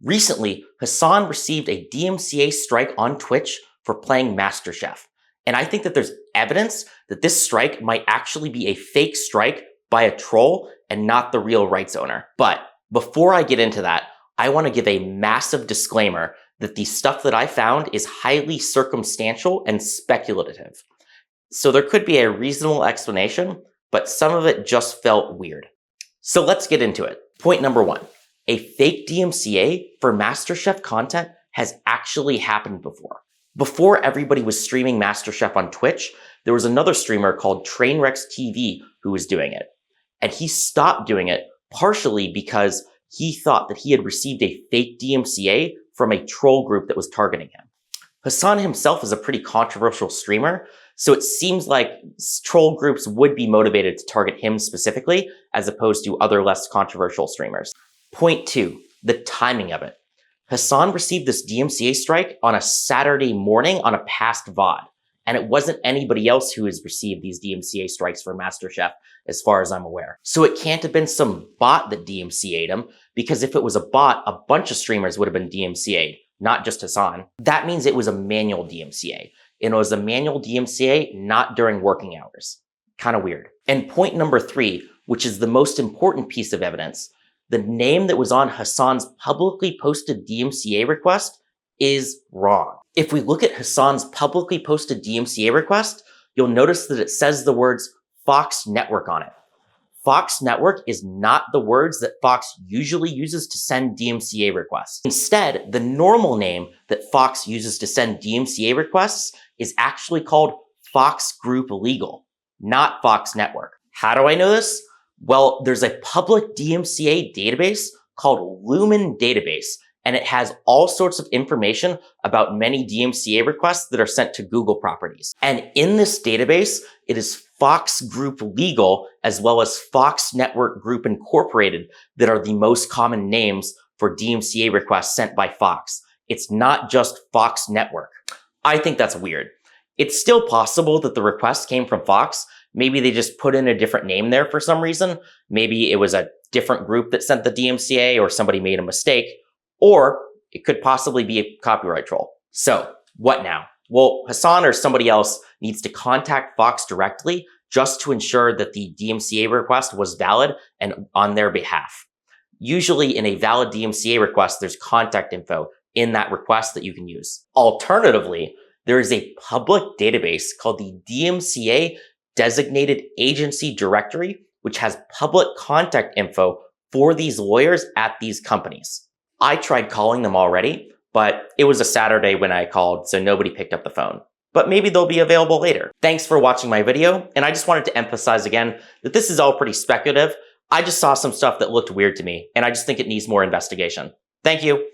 Recently, Hasan received a DMCA strike on Twitch for playing MasterChef. And I think that there's evidence that this strike might actually be a fake strike by a troll and not the real rights owner. But before I get into that, I want to give a massive disclaimer that the stuff that I found is highly circumstantial and speculative. So there could be a reasonable explanation, but some of it just felt weird. So let's get into it. Point number one, a fake DMCA for MasterChef content has actually happened before. Before everybody was streaming MasterChef on Twitch, there was another streamer called Trainwrecks TV who was doing it. And he stopped doing it partially because he thought that he had received a fake DMCA from a troll group that was targeting him. Hasan himself is a pretty controversial streamer, so it seems like troll groups would be motivated to target him specifically as opposed to other less controversial streamers. Point two, the timing of it. Hasan received this DMCA strike on a Saturday morning on a past VOD, and it wasn't anybody else who has received these DMCA strikes for MasterChef as far as I'm aware. So it can't have been some bot that DMCA'd him, because if it was a bot, a bunch of streamers would have been DMCA'd, not just Hasan. That means it was a manual DMCA. And it was a manual DMCA not during working hours. Kind of weird. And point number three, which is the most important piece of evidence, the name that was on Hasan's publicly posted DMCA request is wrong. If we look at Hasan's publicly posted DMCA request, you'll notice that it says the words Fox Network on it. Fox Network is not the words that Fox usually uses to send DMCA requests. Instead, the normal name that Fox uses to send DMCA requests is actually called Fox Group Legal, not Fox Network. How do I know this? Well, there's a public DMCA database called Lumen Database, and it has all sorts of information about many DMCA requests that are sent to Google properties. And in this database, it is Fox Group Legal as well as Fox Network Group Incorporated that are the most common names for DMCA requests sent by Fox. It's not just Fox Network. I think that's weird. It's still possible that the request came from Fox. Maybe they just put in a different name there for some reason. Maybe it was a different group that sent the DMCA or somebody made a mistake. Or it could possibly be a copyright troll. So what now? Well, Hasan or somebody else needs to contact Fox directly just to ensure that the DMCA request was valid and on their behalf. Usually in a valid DMCA request, there's contact info in that request that you can use. Alternatively, there is a public database called the DMCA Designated Agency Directory, which has public contact info for these lawyers at these companies. I tried calling them already, but it was a Saturday when I called, so nobody picked up the phone. But maybe they'll be available later. Thanks for watching my video, and I just wanted to emphasize again that this is all pretty speculative. I just saw some stuff that looked weird to me, and I just think it needs more investigation. Thank you.